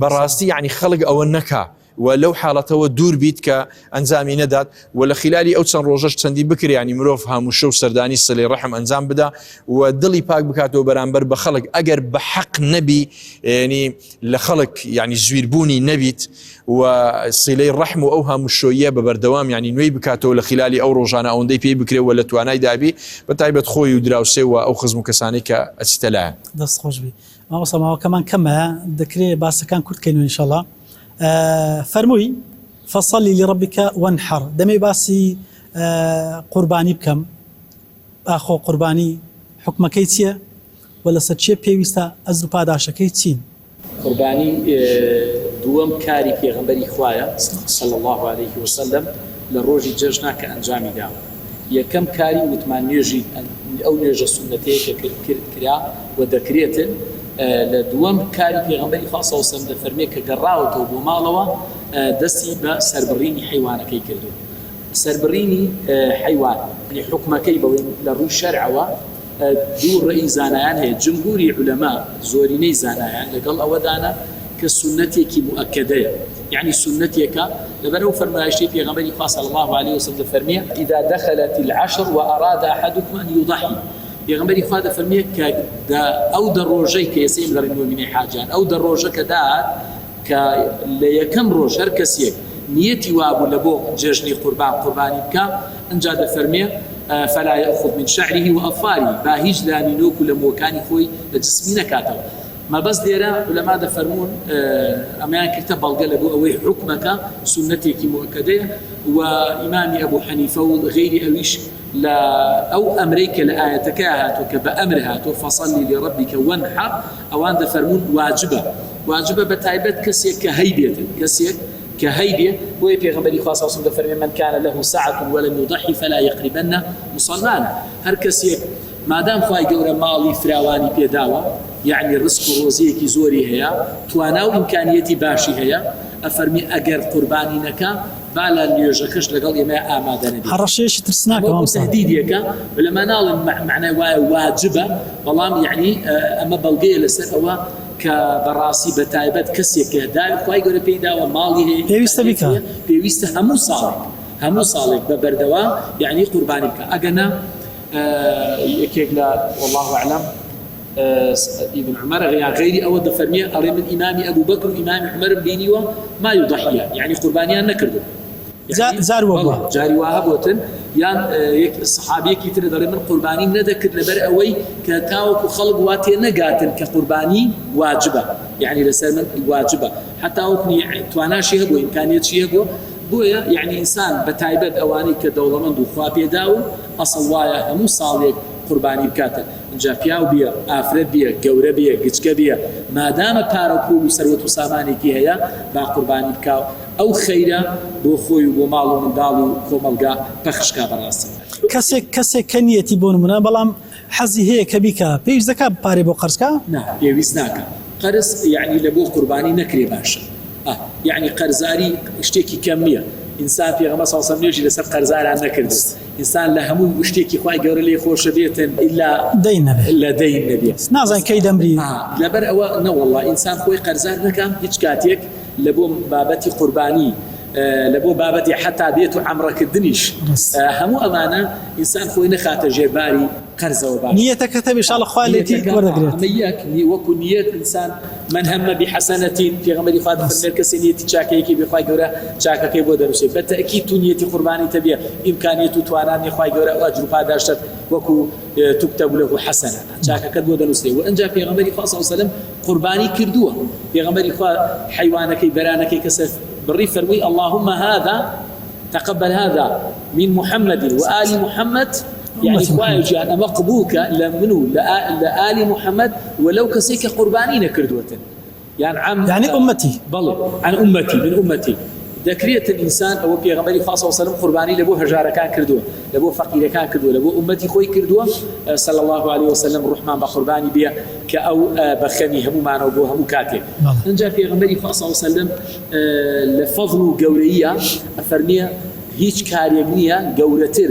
بەڕاستی یعنی خەڵک ئەوە نەکا ولو حالته دور بيت كأنزامي ندات ولا خلالي أو تسن روجش تندي بكر يعني مروف هاموشو سرداني صلي رحم أنزام بدا ودلي باك بكاتو برانبر بخلق أجر بحق نبي يعني لخلق يعني زويربوني نبيت وصلي الرحم أو هاموشوية ببردوام يعني نوي بكاتو لخلالي أو روجانا أو ندي بي بكري ولا تواناي دابي بتعيبت خوي ودراوسي أو خزمو كساني كأستلاع دست خوش بي ما وصل ما كمان كما ذكري باس كان كنت كينو إن شاء الله فرموي فصلي لربك وانحر دمي باسي قرباني بكم اخو قرباني حكم كيتيا ولا ستشي بيويستا ازرو پاداشا كيتين قرباني دوام كاري پیغمبري خوايا صلى الله عليه وسلم لروجي ججنا كأنجامي داو يكم كاري وتمانيجي او نيجا سنتي كريا ودكريتن لدوام كاري پیغمبري خاصة وسلم دفرمي كقراوته بمالوا دستي بسربريني حيوانا كي كردو سربريني حيوان يعني حكمه كي بوين لروي الشرع دور رئيس زانيان هي جمهوري علماء زوريني زانيان لقال أودانا كسنتك مؤكدة يعني سنتك لبنو فرما شيء في غمري صلى الله عليه وسلم فرمي إذا دخلت العشر وأراد أحدكم أن يضحي پیغمبری خدا فرمیه که او در روزی که یسیم لرنو من حاجان او در روزه که داد که لیکم روز هر کسی نیتی وابو لبو جشنی قربانی بکا انجا در فرمیه فلا يأخذ من شعره وأظفاره باهيج لاني نوكو لموكاني خوي لجسمي نكاتو ما بس ديرا علماء دا فرمون أميان كتاب القلب أوي حكمك سنتك مؤكدة وإمام أبو حنيفة وغير أويش لا أو أمريكا لآيتك هاتوك بأمرها فصلي لربك وانحر أو عند فرمون واجبة بتعبت كسيك كهيدية وفي غنبري خاصة وصل فرمي من كان له ساعة ولم يضحي فلا يقربن مصلانا هر كسيك ما دام خواهي قورا مالي فراواني بيداوا يعني رزق روزيكي زوري هيا تواناو إمكانيتي باشي هيا أفرمي أجر قرباني نكا بالا نيوجكش لقال يما آماده نبي حرشيش ترسناك وتهديدك ولما نال معنى واجبة والله يعني أما بلقي لسر أو كبراسي بتايبت كسيك كهداي خواهي قولي بيدا ومالي بيويست بك بيويست همو صالح ببردوا يعني قرباني بك أجنا يكيك لا والله أعلم ابن عمر غيري أود فرميه أري من إمام أبو بكر وإمام عمر بيني وما يضحي يعني قربانيان نكردو يعني زاروا جاري وهبوتن يعني الصحابي كتير دري من قرباني ندكر لبر أوي كتاوك وخلق واتي نجاتن كقرباني واجبة يعني لسلم واجبة حتى أوكني توانا شيء هبو إمكانية شيء هبو بويا يعني إنسان بتعبد أواني كدولة من دخوا بيداو أصل وايا همو صالح قرباني بكاتا جا پیاو بیا افراد بیا گوره بیا گچکه بیا ما دام پارو سروت و سامانی کی هيا با قربانی بکاو او خیره بو خوی و مال و مندال و کوملگا پخشکا براسی کسی کنیتی بون منا بلام حزی هي کبیکا پیش زکا پاری بو قرضکا نه پیویس ناکا قرض يعني لبو قرباني نكري باشا يعني قرزاري اشتكي كميه إنسان في غمس وصل نيجي لسر قرزار عن نكردس إنسان لهمون وشتكي خواهي قول لي خوش بيتا إلا دين نبي نازن كيد أمري لبر أو نو والله إنسان خوي قرزار نكام هيج كاتيك لبوم بابتي قرباني لبو بابتي حتى بيتو عمرك الدنيش همو أمانة إنسان خوي نخات جباري قرزة وباش نيتك كتب إن شاء الله خوالتي ورد قريت أمياك وكو نية إنسان من هم بحسنة في غمري خادم في المركز نيتي شاكيكي بخواي قورا شاكيكي بودا نسي بالتأكيد تو نيتي قرباني تبيع إمكانية تواناني خواي قورا وأجربها داشتت وكو تكتب له حسنة شاكيكي بودا نسي وأنجا في غمري خاصة وسلم قرباني كردوه في غمري خوا حيوانك برانك كسف بالريف فرمي اللهم هذا تقبل هذا من محمد وآل محمد يعني خوايج أنا مقبوك لمنو لآل محمد ولو كسيك قربانين كردوة يعني أمتي بلى عن أمتي من أمتي ذكرية الإنسان أو في غمري خاصة وسلم قرباني لبو هجارة كان كردوة لبو فقير كان كردوة لبو أمتي خوي كردوة صلى الله عليه وسلم الرحمن بقرباني بيا كأو بخمي همو معنا وبو همو كاتي نجا في غمري خاصة وسلم لفضل قورية أفرمية هيج كاريبنية قورتر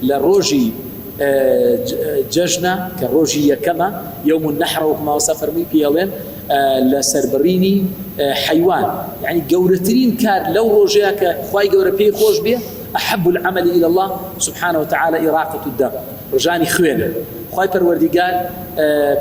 لروجي ججنا كروجي كما يوم النحر وكما وصف رمي بيالين لسربريني حيوان يعني قورترين كار لو روجيك خواي قورة بيه خوش بيه أحب العمل إلى الله سبحانه وتعالى إراقة الدم رجاني خوينة خواي پروردگار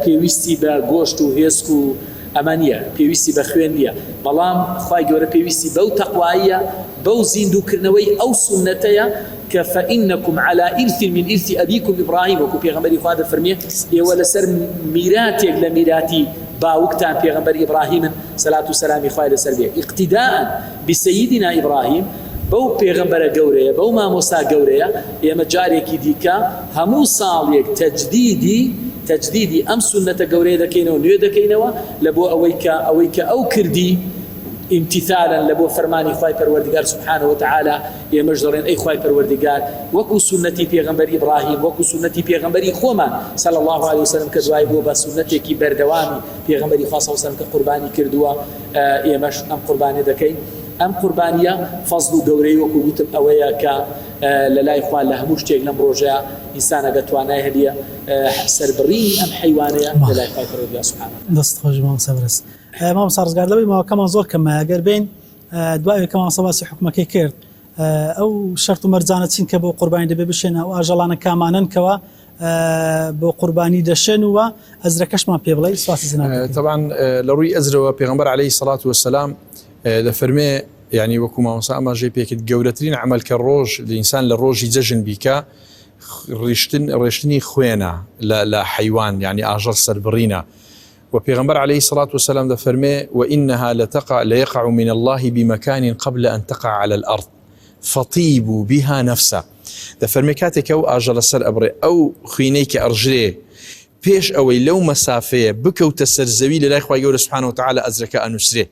بيويستي بغوشت و هيسك و أمانية بيويستي بخوينية بلام خواي قورة بيويستي بو تقوائية بو زيندو كرنوي أو سنتية فإنكم على إرث من إرث أبيكم إبراهيم وكو بيغمبري خواده فرميه ولا سر ميراتك لميراتي باوكتان بيغمبر إبراهيم صلاة والسلام خواده سربيه اقتداء بسيدنا إبراهيم بو بيغمبر قوريا بو ما موسى قوريا يا مجاريكي ديكا همو صاليك تجديدي أم سنة قوريا دكينو نيو دكينو لبو أويك أو كردي امتثالا لبو فرماني خواي پروردگار سبحانه وتعالى يا مجدرين اي خواي پروردگار وكو سنتي پیغمبر ابراهيم وكو سنتي پیغمبر خوما صلى الله عليه وسلم كدواي بو بسنتي كي بردوامي پیغمبر خاصه وسلم كقرباني كردوا يا مش ام قرباني دكاي ام قربانيه فضل دوري وكو قلت اويا ك للاي اخوان لهموش تيغ لم روجا انسان قتوانا هديه سربري ام حيوانيه للاي خواي پروردگار سبحانه دست خوش ما سبرس ما صار قال ما كمان زور كما قربين دواء كمان صباصي حكمك كيرد او شرط مرزانه تنكبو قرباني دبي بشنا واجلانا كمان كوا بو قرباني دشنوا ازركش ما بيبلي صوت زنا طبعا لروي ازروا پیغمبر عليه الصلاه والسلام لفرمي يعني وكما وسام جي بي كد جولترين عمل كالروج الانسان للروج يجن بيكا ريشتني خوينا لا حيوان يعني اجر سربرينا وبيغمبر عليه الصلاة والسلام ده فرمي وإنها ليقع من الله بمكان قبل أن تقع على الأرض فطيبوا بها نفسه ده فرمي كاتك أو أجل السر أبري أو خينيك أرجلي بيش أوي لو مسافة بكو تسرزوي لله إخوة يقول سبحانه وتعالى أزركاء نسره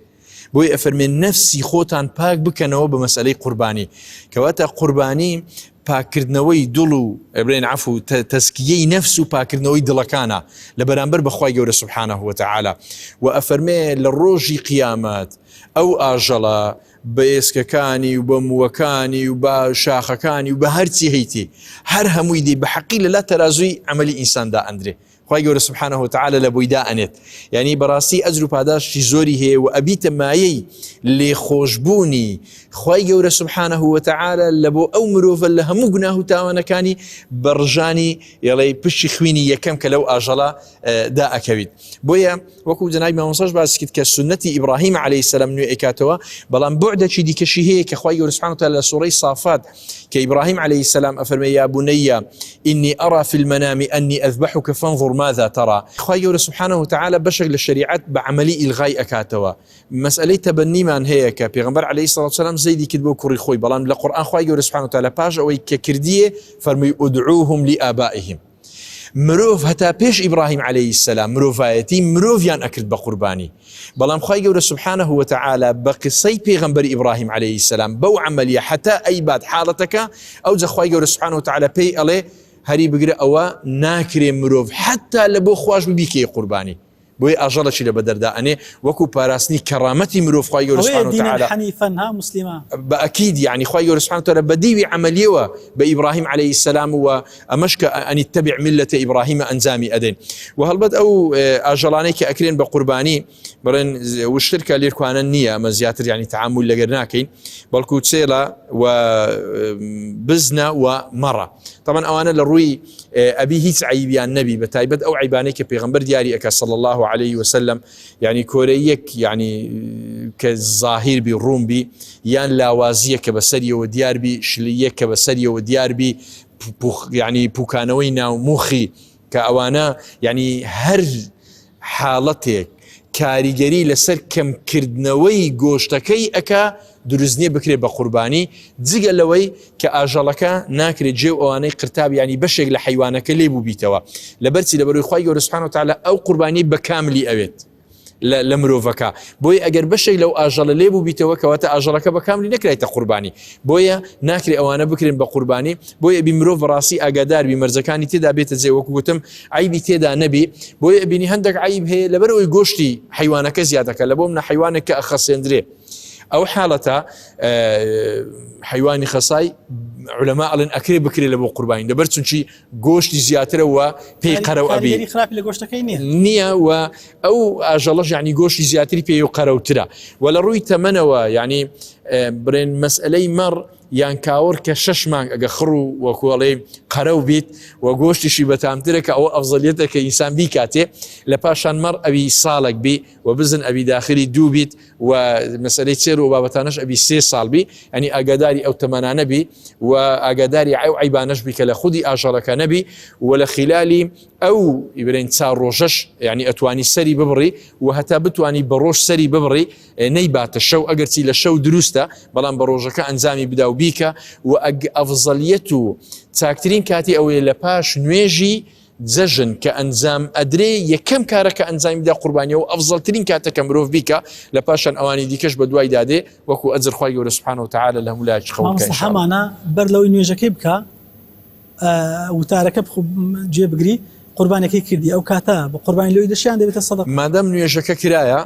بوي أفرمي نفسي خوتان باك بكنوا بمسألة قرباني كواتا قرباني پاکردنەوەی دڵ و ئەبرێن عفو تەسکیەی نەفس و پاکردنەوەی دڵەکانە لە بەرامبەر بەخوای گەورە سبحانه وتعالى و ئەفەرمێ لە ڕۆژی قیامەت ئەو ئاژەڵە بە ئێسکەکانی و بە مووەکانی و بە شاخەکانی و بە هەرچی هەیتی هەر هەمووی دی بە حەقی لەلا تەرازووی عەمەلی ئینساندا ئەندرێ خواهي قول سبحانه وتعالى لبويدا أنت يعني براسي أجر باداش زوري هي وأبيت مايي اللي خوشبوني خواهي قول سبحانه وتعالى لبو أو مروف اللي همو قناه تاوانا كاني برجاني يلي بشي خويني يكم كلو آجلا دا أكبيد بويا وكو جناي ما منصاش باسكت كسنة إبراهيم عليه السلام نوع إكاتوا بلان بعدة شي دي كشي هي كخواهي قول سبحانه وتعالى سوري صافات كإبراهيم عليه السلام أفرمي يا بني إني أرى في المنام أني أذبحك فانظر ماذا ترى خواهي قول سبحانه وتعالى بشر للشريعات بعملي إلغاء أكاتوا مسألة تبني من هيك بيغمبر عليه الصلاة والسلام زيدي كدبو كوري خوي بلان لقرآن خواهي قول سبحانه وتعالى باج أو ككردية فرمي أدعوهم لآبائهم مروف هتا بيش إبراهيم عليه السلام مروفايتي مروفيان أكرد بقرباني بلام خواهي قول سبحانه وتعالى بقصي بيغمبر إبراهيم عليه السلام بو عملية حتى أي بعد حالتك أو خواهي قول سبحانه وتعالى بي ألي هري بقرأ أو ناكري مروف حتى لبو خواش ببيكي قرباني بۆی ئاژەڵەی لە بەدەردا ئەنێ وەکو پاراستنی کەرامەتی مرۆڤ خی گەورە سوبحانه وتعالى حنيفا ها مسلما بأكيد يعني خي سبحانه وتعالى بديوي عمليه بإبراهيم عليه السلام وأمشك أن يتبع ملة إبراهيم أنزامي أدين وهلبد أو أجلاني كأكرين بقرباني برن والشركة اللي ركوانا النية أما زياتر يعني تعامل لقرناكين بلكو تسيلا وبزنا ومرة طبعا أوانا للروي أبي هيت عيبي عن النبي بتايبد أو عيبانيك بيغمبر دياري أكا صلى الله عليه وسلم يعني كوريك يعني كظاهر بالروم بي يان لاوازية كبسرية وديار بي شلية كبسرية وديار بي يعني بوكانوينا وموخي كأوانا يعني هر حالتك کاریگەری لەسەر کەمکردنەوەی گۆشتەکەی ئەکا دروستنیە بکرێت بە قوربانی جگە لەوەی کە ئاژەڵەکە ناکرێت جێ ئەوانەی قرتاب ینی بەشێک لە حیوانەکە لێ بوو بیتەوە لەبەرچی لەبەروی خی گەورە سوبحانه وتعالى ئەو قوربانی بە کاملی ئەوێت لە مرۆڤەکە بۆیە ئەگەر بەشێک لەو ئاژەڵە لێ بوو بیتەوە کەواتە ئاژەڵەکە بە کاملی نەکرێتە قوربانی بۆیە ناکرێت ئەوانە بکرێن بە قوربانی بۆیە بی مرۆڤ ڕاستی ئاگادار بی مەرجەکانی تێدا بێتە جێ وەکو گوتم عیبی تێدا نەبی بۆیە بینی هەندێک عیب هەیە لەبەرەوەی گۆشتی حیوانەکە زیادەکە لە بۆ منە حیوانێک کە ئەخەسێندرێ ئەو حالەتە حیوانی خەسای علماء ئەڵێن ئەکرێ بکرێت لە بۆ قوربانی لەبەر چونکی گۆشتی زیاترەوە پێی قەرەو ئەبێ نییە و ئەو ئاژەڵەش یعنی گۆشتی زیاتری پێی و قەرەوترە و لە ڕووی تەمەنەوە یعنی برێن مەسئلەی مەڕ یان کاوەڕ کە 6 مانگ ئەگە خڕ و وەکوڵێ قەرەو بیت و گۆشتیشی بەتامترە کە ئەوە ئەفزەلیەتە کە ئینسان بیکاتێ لە پاشان مەڕ ئەوی ساڵێک بی و بزن ئەوی داخلی 2 بیت و مەسئلەی چێر و بابەتانەش ئەوی 3 ساڵ بی ئەنی ئاگاداری ئەو تەمەنانە بی و ئاگاداری ئەو عیبانەش بی کە لە خودی ئاژەڵەکە نەبی و لە خلالی ئەو ئیبرین چا ڕۆژەش یعنی ئەتوانی سەری ببڕی و هەتا بتوانی بە ڕۆژ سەری ببڕی نەیباتە شەو ئەگەرچی لە شەو دروستە بەڵام بە ڕۆژەکە ئەنجامی بدا و بیکە و ئەفزەلیەت و چاکترین کاتی ئەوەیە لە پاش نوێژی جەژن کە ئەنجام ئەدرێ یەکەم کارەکە ئەنجامی بدا قوربانیەوە ئەفزەلترین کاتەکە مرۆڤ بیکە لە پاشان ئەوانی دیکەش بە دوای دادێ وەکو ئەجر خی گەورە سوبحانه وتعالى لە هەموو لایەکی خەڵکە هەمانە بەر لەوەی نوێژەکەی بکە وتارەکە جێ بگری قوربانەکەی کردی ئەو کاتە بە قوربانی لەوەی دەشیان دەبێتە سەدەقە مادام نوێژەکە کرایە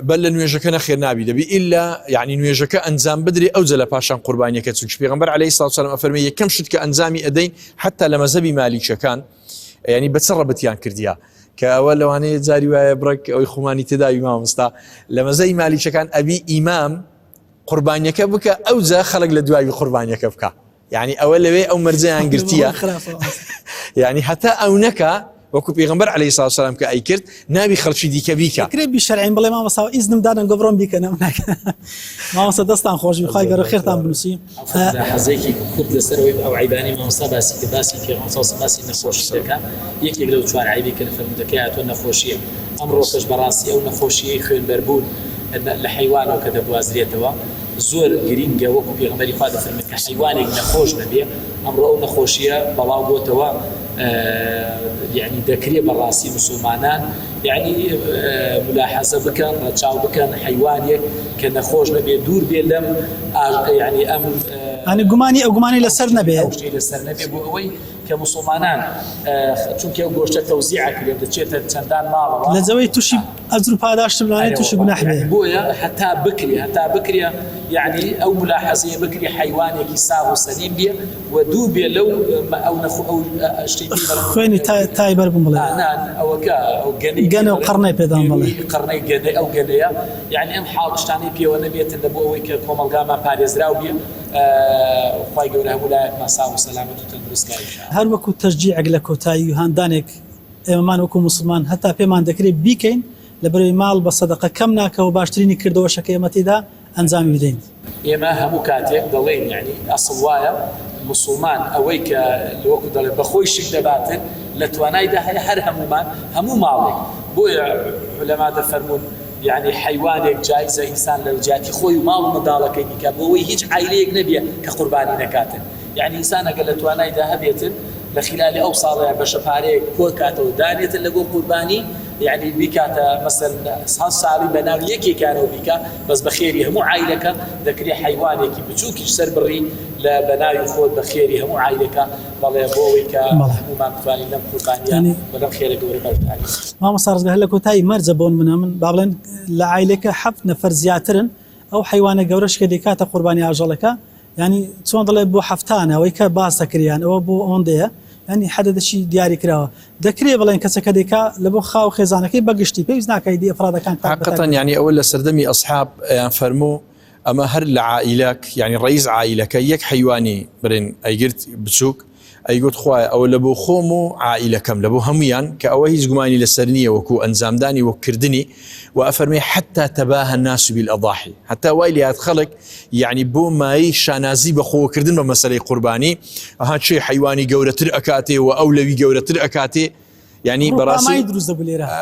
بەر لە نوێژەکە نەخێر نابی دەبی ئیلا یعنی نوێژەکە ئەنجام بدرێ ئەوجە لە پاشان قوربانیەکە چونکە پێغەمبەر عەلەیهی سڵات وسەلام ئەفەرمێ یەکەم شت کە ئەنجامی ئەدەین حتا لە مەزهەبی مالیکیەکان یعنی بەچ ڕەبەتیان کردیا کە ئەوە لەوانەیە جاری وایە بڕێک ئەوەی خۆمانی تێداوی مامۆستا لە مەزهەبی مالیکیەکان ئەبی ئیمام قوربانیەکە بکە ئەوجا خەڵک لە دوای قوربانیەکە بکە يعني أول لوي أو مرزان قرتيا يعني حتى أو نكا وكو بيغمبر عليه الصلاة والسلام كأي كرت نابي خلشي ديك بيكا كريب بالشرعين بلا ما مساوي إذن دارن قبرون بيكا نمناك ما مسدستان خوش بخاي قرر خيرتان بنوسي حزيكي كرد لسروي أو عيباني ما مصاباسي كباسي في غنصوص باسي نخوش دكا يكي لو توان عيبي كان فمدكات ونخوشيه أمر وكش براسي أو نخوشيه خير بربون لحيوان وكذا بوازريتوا زور گرینگە وەکو پێغەمبەری خوا دەفەرمێت کە حیوانێک نەخۆش نەبێ ئەمڕۆ ئەو نەخۆشیە بەڵاو بۆتەوە یعنی دەکرێت بەڕاستی مسلمانان یعنی ملاحەزە بکەن ڕەچاو بکەن حیوانێک کە نەخۆش نەبێ دوور بێ لەم یعنی ئەم ئەنی گومانی ئەو گومانی لەسەر نەبێ لەسەر نەبێ بۆ ئەوەی کە مسلمانان چونکە ئەو گۆشتە تەوزیع کرێت دەچێتە چەندان ماڵەوە لە جەوەی تووشی ئەجر و پاداشتم لەوانەیە تووشی گوناح بێ بۆیە هەتا بکرێ يعني أو ملاحظة بكري حيوانك يساو سليم بيه ودو بيه لو أو نخو أو شيء خويني تاي بربم بلا أو كا أو جني وقرني بيدان بلا قرني جني أو جنيا يعني أم حال اشتاني بيه ونبيت النبوة كم الجامع باريس راو بيه وخاي جوره ولا مساو سلامة وتندرس كايشة هل وكو تشجيع لك وتاي هاندانك إمامان وكو مسلمان حتى في مان ذكري بيكين لبروي مال بصدقة كم ناك وباشتريني كردو شكيمتي دا أنزامي بدين إما هم كاتب ضلين يعني أصل وايا مسلمان أويك الوقت ضل بخوي شك دباتن لتواناي ده هر همو مالك بويا علماء دفرمون يعني حيوانك جائزة إنسان لو جاتي خوي مال مدالك إنك بوي هيج عائليك نبيه كقرباني نكاتن يعني إنسان قال لتواناي ده هبيتن لخلال أوصال بشفاريك كوكاتو دانية اللي قرباني يعني بكاتا مثلا صالي بناوي يكي كانوا بكا بس بخيري همو عائلك ذكري حيوانك بتشوكي سر بري لا بناوي خود بخيري همو عائلك والله بويك همو ما متفاني لم قربانيا ولم خيرك ورمالك ما مصارز قال لك وتاي مرزة بون من بابلن لعائلك حفت نفر زياترن أو حيوان جورش كديكات قرباني أجلك يعني تون ضل بو حفتانه ويك باس كريان أو بو أوندية يعني حدد شيء دياري كراوه ذكري بلين كسكديكا لبو خاو خزانه كي بقشتي بيزناك ايدي افراد كان حقيقه يعني اول سردمي اصحاب يعني فرمو اما هر لعائلك يعني رئيس عائلك يك حيواني برين اي قلت بسوق اي قلت خويا او لبو خومو عائلكم لبو هميان كاوهي زغماني لسرنيه وكو انزامداني وكردني وافرمي حتى تباهى الناس بالاضاحي حتى وايلي هتخلق يعني بو ماي شانازي بخو كردن بمساله قرباني هاد شيء حيواني جورتر اكاتي واولوي جورتر اكاتي يعني براسي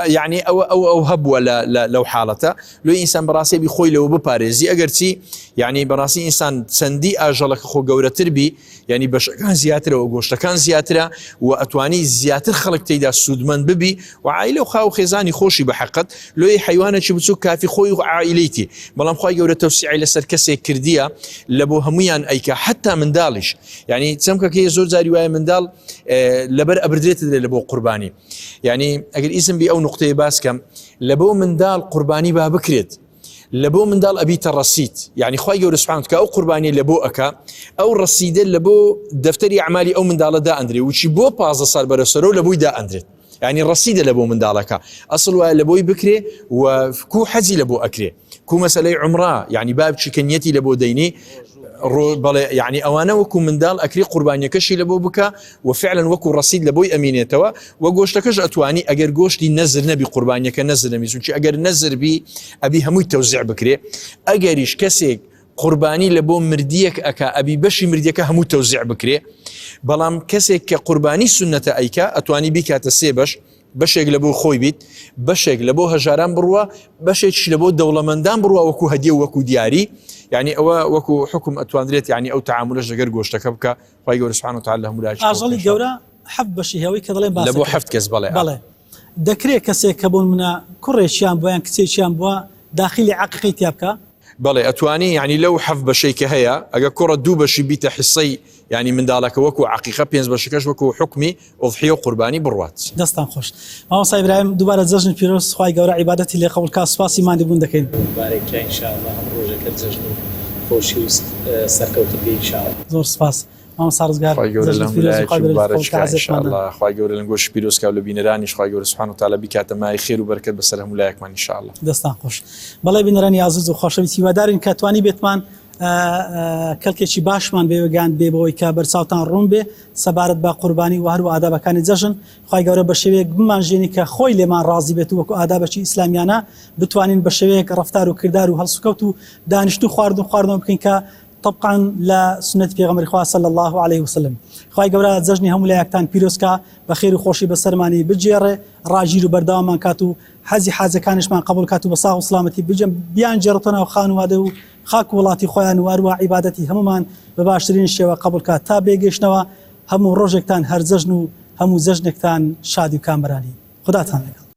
يعني او هب ولا لو حالته لو انسان براسي بخوي لو بباريزي اگرتي يعني براسي انسان سندي اجلك خو جورتر بي يعني باش كان زياتر وغوشت كان زياتر واتواني زياتر خلق تيدا سودمن ببي وعائله وخاو خزاني خوشي بحقت لو حيوانه شبسو كافي خوي عائلتي بلام خوي جوره توسيع الى سركسي كرديه لبو هميان ايك حتى من دالش يعني تسمك كي زور زاري واي من دال لبر ابردريت لبو قرباني يعني اگر اسم بي او نقطه باسكم لبو من دال قرباني با بكريت لبو من دال ابي الرصيد يعني خوي جور سبحانه او قرباني لبو اكا او رصيد لبو دفتري اعمالي او من دال دا اندري وشي بو باز صار برسرو لبو دا اندري يعني الرصيد لبو من دالك اصل لبو بكري وكو حزي لبو اكري كو مساله عمره يعني باب شكنيتي لبو ديني يعني اوانا وكو من دال اكري قرباني كشي لبو بكا وفعلا وكو رصيد لبوي امينيتوا وغوشتكش اتواني اگر غوشتي نزر نبي قرباني كنزر نبي سونشي اگر نزر بي ابي همو توزيع بكري اگريش كسي قرباني لبو مرديك اكا ابي بشي مرديك همو توزيع بكري بلام كسي كقرباني سنه ايكا اتواني بك تسيبش بشيك لبو خوي بيت بشيك لبو هجاران بروا بشيك لبو دولمندان بروا وكو هديه وكو دياري يعني او وكو حكم اتواندريت يعني او تعامل جگر گوشتكبك خوي سبحانه وتعالى ملاج اجل الجوره حب بشي هوي كذلين باس لبو حفت كز بلا دكري كسي كبون من كريشيان بوان كسيشيان بوا داخلي عقيقي تيابكا بلى اتواني يعني لو حف بشي كهيا اجا كره دوبه شي بيت حصي يعني من دالك وكو عقيقه بينز بشكش وكو حكمي اضحيه وقرباني بروات دستان خوش ما صاحب ابراهيم دوباره زجن بيروس خوي جوره عبادتي اللي قبل كاس فاسي ما ندبون دكين مبارك ان شاء الله روجك الزجن خوشي سركوت ان شاء الله زور سپاس ما صارزگار مبارك ان شاء الله خوي جوره لنگوش بيروس كاولو بينرانيش خوي جوره سبحانه وتعالى بكات ما خير وبركه بسلام ولايك ان شاء الله دستان خوش بلا بينراني عزيز وخوشويتي ودارين كاتواني بيتمان کەلکێکی باشمان بێوەگان بێ بەوەی کە بەرچاوتان ڕوون بێ سەبارەت بە قوربانی و هەروە ئادابەکانی جەژن خوای گەورە بە شێوەیەک بمانژێنی کە خۆی لێمان ڕازی بێت و وەکو ئادابەکی ئیسلامیانە بتوانین بە شێوەیەک ڕەفتار و کردار و هەڵسوکەوت و دانیشت و خواردنەوە بکەین کە طبعا لا سنة پیغمبر خدا صلی الله علیه و سلم خوای گەورە جەژنی هەموو لایەکتان پیرۆزکە بە خێر و خۆشی بەسەرمانی بجێڕێ ڕاگیر و بەردەوامان کات و حەزەکانیشمان قبول کات و بە ساغ و سلامەتی بجەم بیان جێڕتەوە خانوادە و خاک وڵاتی خۆیان و هەروە عیبادەتی هەمومان بە باشترین شێوە قبول کات تا بێگەشتنەوە هەموو ڕۆژێکتان هەر جەژن و هەموو جەژنێکتان شادی و کامبەرانی خداتان لەگەڵ